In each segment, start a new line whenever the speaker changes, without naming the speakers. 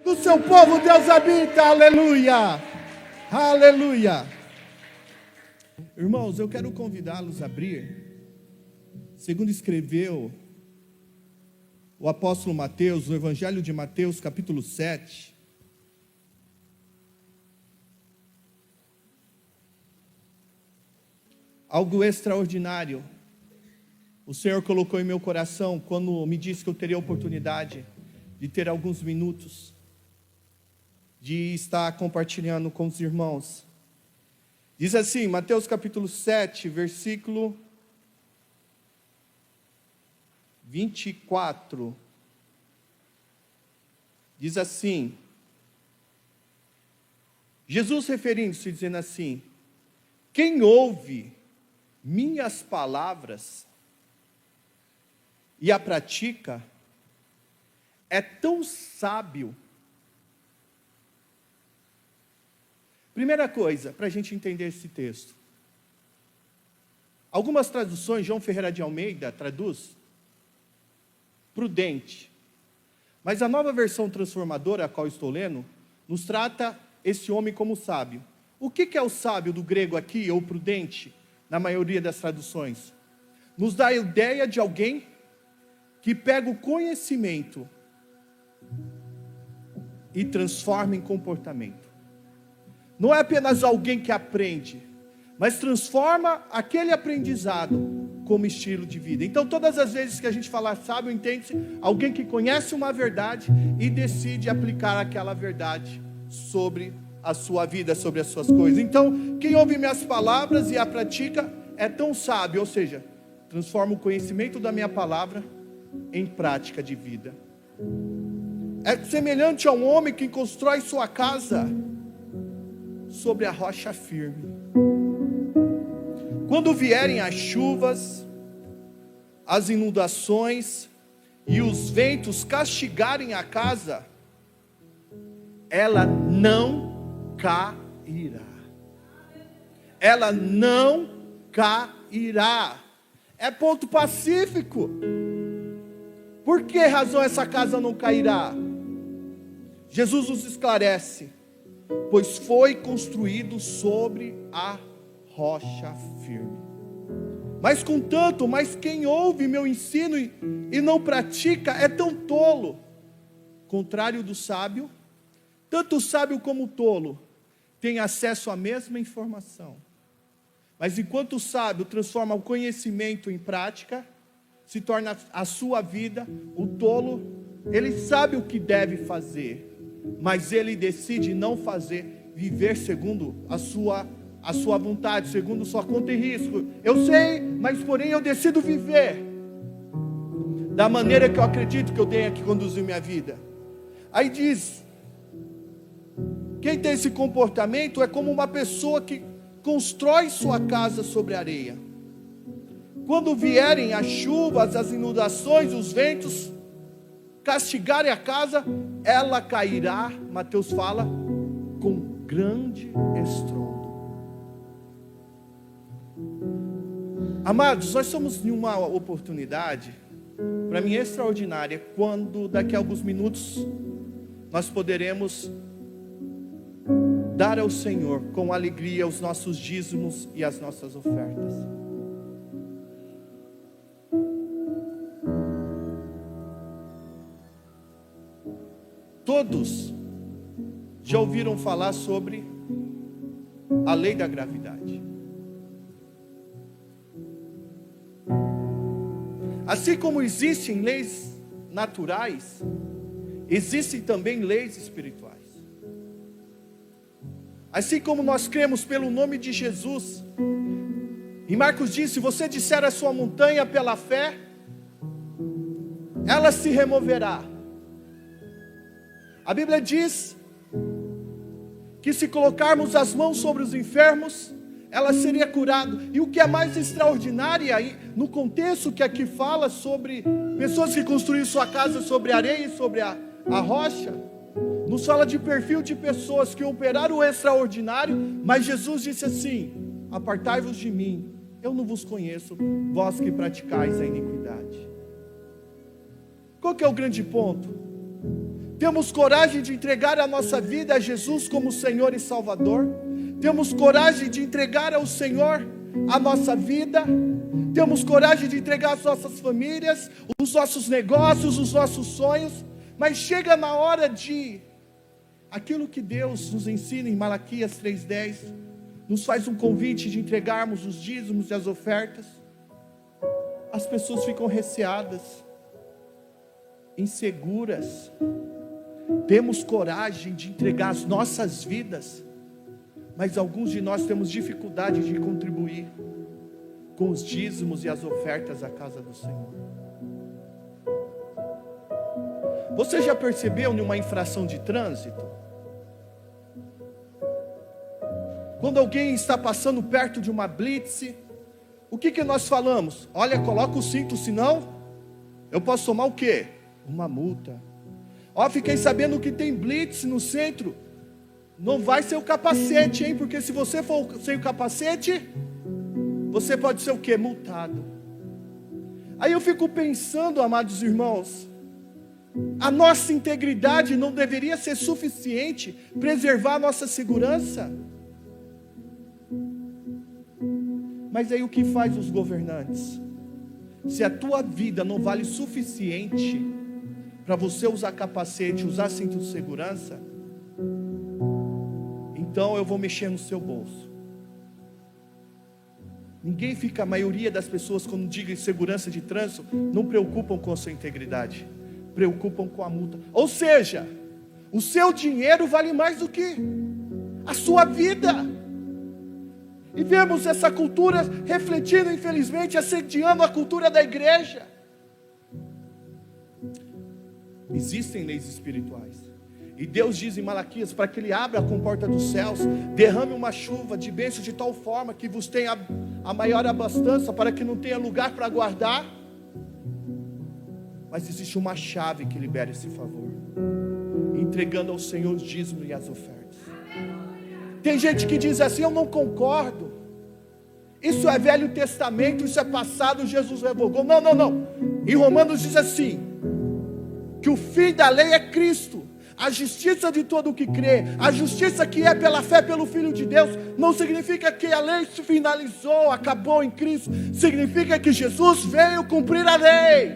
Do seu povo Deus habita, aleluia, aleluia. Irmãos, eu quero convidá-los a abrir, segundo escreveu o apóstolo Mateus, no Evangelho de Mateus, capítulo 7. Algo extraordinário o Senhor colocou em meu coração quando me disse que eu teria a oportunidade de ter alguns minutos de estar compartilhando com os irmãos. Diz assim, Mateus capítulo 7, versículo 24. Diz assim, Jesus referindo-se, dizendo assim: quem ouve minhas palavras e a pratica é tão sábio. Primeira coisa, para a gente entender esse texto. Algumas traduções, João Ferreira de Almeida traduz prudente. Mas a nova versão transformadora, a qual estou lendo, nos trata esse homem como sábio. O que é o sábio do grego aqui, ou prudente, na maioria das traduções? Nos dá a ideia de alguém que pega o conhecimento e transforma em comportamento. Não é apenas alguém que aprende, mas transforma aquele aprendizado como estilo de vida. Então, todas as vezes que a gente fala sábio, entende-se alguém que conhece uma verdade e decide aplicar aquela verdade sobre a sua vida, sobre as suas coisas. Então, quem ouve minhas palavras e a pratica é tão sábio, ou seja, transforma o conhecimento da minha palavra em prática de vida. É semelhante a um homem que constrói sua casa sobre a rocha firme. Quando vierem as chuvas, as inundações e os ventos castigarem a casa, ela não cairá. Ela não cairá. É ponto pacífico. Por que razão essa casa não cairá? Jesus nos esclarece: pois foi construído sobre a rocha firme. Mas contanto, mas quem ouve meu ensino e não pratica é tão tolo. Contrário do sábio, tanto o sábio como o tolo têm acesso à mesma informação. Mas enquanto o sábio transforma o conhecimento em prática, se torna a sua vida, o tolo, ele sabe o que deve fazer, mas ele decide não fazer, viver segundo a sua vontade, segundo sua conta e risco. Eu sei, mas porém eu decido viver da maneira que eu acredito que eu tenho que conduzir minha vida. Aí diz, quem tem esse comportamento é como uma pessoa que constrói sua casa sobre areia. Quando vierem as chuvas, as inundações, os ventos castigarem a casa, ela cairá, Mateus fala, com grande estrondo. Amados, nós somos em uma oportunidade, para mim extraordinária, quando daqui a alguns minutos nós poderemos dar ao Senhor com alegria os nossos dízimos e as nossas ofertas. Todos já ouviram falar sobre a lei da gravidade. Assim como existem leis naturais, existem também leis espirituais. Assim como nós cremos pelo nome de Jesus, em Marcos diz, se você disser a sua montanha pela fé, ela se removerá. A Bíblia diz que se colocarmos as mãos sobre os enfermos, ela seria curada. E o que é mais extraordinário aí, no contexto que aqui fala sobre pessoas que construíram sua casa sobre a areia e sobre a rocha, nos fala de perfil de pessoas que operaram o extraordinário, mas Jesus disse assim: apartai-vos de mim, eu não vos conheço, vós que praticais a iniquidade. Qual que é o grande ponto? Temos coragem de entregar a nossa vida a Jesus como Senhor e Salvador? Temos coragem de entregar ao Senhor a nossa vida? Temos coragem de entregar as nossas famílias, os nossos negócios, os nossos sonhos? Mas chega na hora de aquilo que Deus nos ensina em Malaquias 3:10, nos faz um convite de entregarmos os dízimos e as ofertas. As pessoas ficam receadas, inseguras. Temos coragem de entregar as nossas vidas, mas alguns de nós temos dificuldade de contribuir com os dízimos e as ofertas à casa do Senhor. Você já percebeu numa infração de trânsito? Quando alguém está passando perto de uma blitz, o que nós falamos? Olha, coloca o cinto, senão eu posso tomar o quê? Uma multa. Ó, fiquei sabendo que tem blitz no centro. Não vai ser o capacete, hein? Porque se você for sem o capacete, você pode ser o quê? Multado. Aí eu fico pensando, amados irmãos, a nossa integridade não deveria ser suficiente preservar a nossa segurança? Mas aí o que faz os governantes? Se a tua vida não vale suficiente para você usar capacete, usar cinto de segurança, então eu vou mexer no seu bolso. Ninguém fica, a maioria das pessoas, quando diga em segurança de trânsito, não preocupam com a sua integridade, preocupam com a multa. Ou seja, o seu dinheiro vale mais do que a sua vida. E vemos essa cultura refletindo, infelizmente, assediando a cultura da igreja. Existem leis espirituais, e Deus diz em Malaquias para que Ele abra a comporta dos céus, derrame uma chuva de bênção de tal forma que vos tenha a maior abastança, para que não tenha lugar para guardar. Mas existe uma chave que libera esse favor, entregando ao Senhor os dízimos e as ofertas. Tem gente que diz assim: eu não concordo, isso é Velho Testamento, isso é passado, Jesus revogou. Não. Em Romanos diz assim, que o fim da lei é Cristo, a justiça de todo o que crê, a justiça que é pela fé pelo Filho de Deus. Não significa que a lei se finalizou, acabou em Cristo. Significa que Jesus veio cumprir a lei,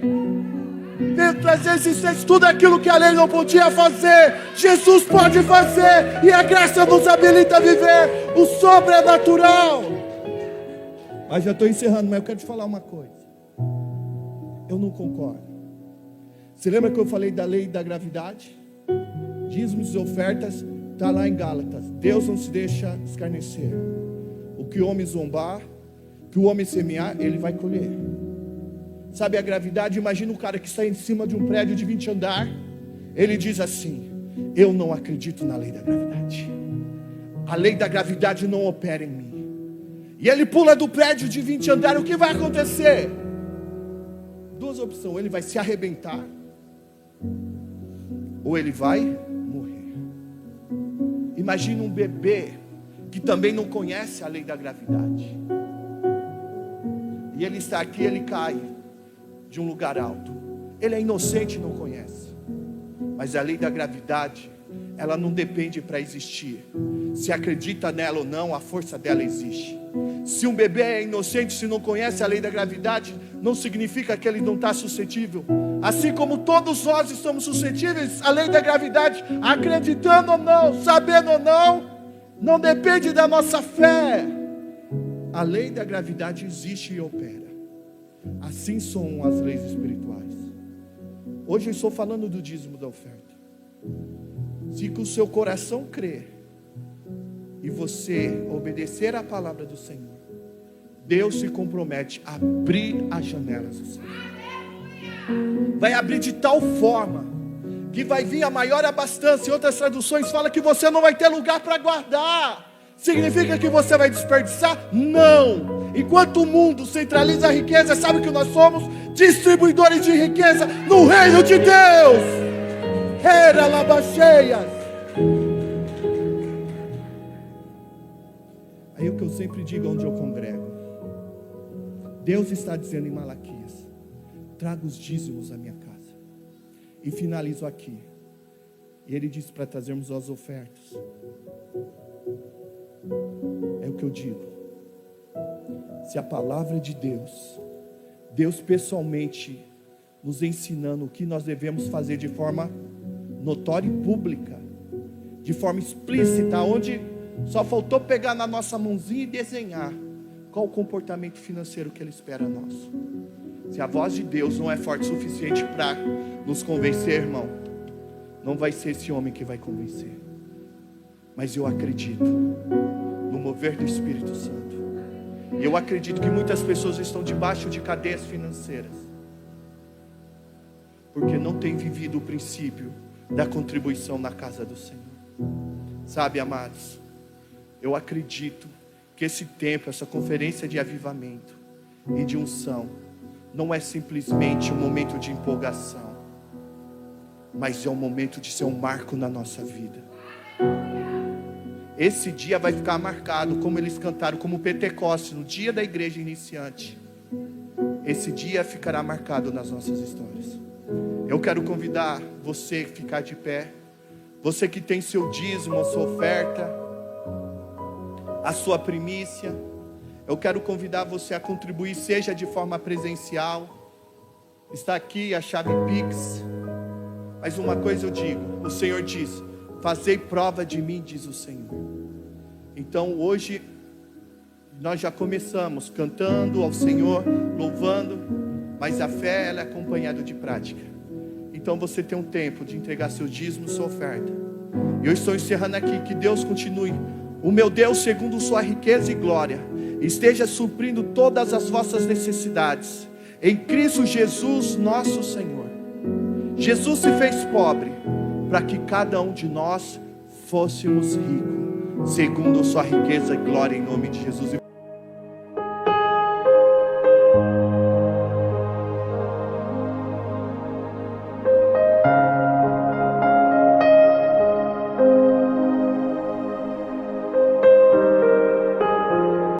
veio trazer existência tudo aquilo que a lei não podia fazer. Jesus pode fazer, e a graça nos habilita a viver o sobrenatural. Mas já estou encerrando, mas eu quero te falar uma coisa. Eu não concordo. Você lembra que eu falei da lei da gravidade? Dízimos e ofertas, está lá em Gálatas. Deus não se deixa escarnecer. O que o homem zombar, o que o homem semear, ele vai colher. Sabe a gravidade? Imagina um cara que está em cima de um prédio de 20 andares. Ele diz assim: eu não acredito na lei da gravidade. A lei da gravidade não opera em mim. E ele pula do prédio de 20 andares. O que vai acontecer? Duas opções: ele vai se arrebentar, ou ele vai morrer. Imagina um bebê que também não conhece a lei da gravidade, e ele está aqui, ele cai de um lugar alto. Ele é inocente e não conhece, mas a lei da gravidade, ela não depende para existir. Se acredita nela ou não, a força dela existe. Se um bebê é inocente, se não conhece a lei da gravidade, não significa que ele não está suscetível. Assim como todos nós estamos suscetíveis à lei da gravidade, acreditando ou não, sabendo ou não, não depende da nossa fé. A lei da gravidade existe e opera. Assim são as leis espirituais. Hoje eu estou falando do dízimo da oferta. Se com o seu coração crer e você obedecer à palavra do Senhor, Deus se compromete a abrir as janelas do céu. Vai abrir de tal forma que vai vir a maior abastança. Em outras traduções fala que você não vai ter lugar para guardar. Significa que você vai desperdiçar? Não. Enquanto o mundo centraliza a riqueza, sabe que nós somos distribuidores de riqueza no reino de Deus. Era labacheias. Aí o que eu sempre digo onde eu congrego, Deus está dizendo em Malaquias: traga os dízimos à minha casa. E finalizo aqui: E Ele disse para trazermos as ofertas. É o que eu digo. Se a palavra de Deus, Deus pessoalmente nos ensinando o que nós devemos fazer de forma notória e pública, de forma explícita, onde só faltou pegar na nossa mãozinha e desenhar qual o comportamento financeiro que Ele espera a nós. Se a voz de Deus não é forte o suficiente para nos convencer, irmão, não vai ser esse homem que vai convencer. Mas eu acredito no mover do Espírito Santo. E eu acredito que muitas pessoas estão debaixo de cadeias financeiras, porque não têm vivido o princípio da contribuição na casa do Senhor. Sabe, amados, eu acredito que esse tempo, essa conferência de avivamento e de unção, não é simplesmente um momento de empolgação, mas é um momento de ser um marco na nossa vida. Esse dia vai ficar marcado, como eles cantaram, como Pentecostes, no dia da igreja iniciante. Esse dia ficará marcado nas nossas histórias. Eu quero convidar você a ficar de pé. Você que tem seu dízimo, a sua oferta, a sua primícia. Eu quero convidar você a contribuir, seja de forma presencial. Está aqui a chave Pix. Mas uma coisa eu digo, o Senhor diz: fazei prova de mim, diz o Senhor. Então hoje nós já começamos cantando ao Senhor, louvando, mas a fé ela é acompanhada de prática. Então você tem um tempo de entregar seu dízimo, sua oferta. Eu estou encerrando aqui, que Deus continue. O meu Deus, segundo sua riqueza e glória, esteja suprindo todas as vossas necessidades, em Cristo Jesus nosso Senhor. Jesus se fez pobre, para que cada um de nós fôssemos ricos, segundo sua riqueza e glória, em nome de Jesus.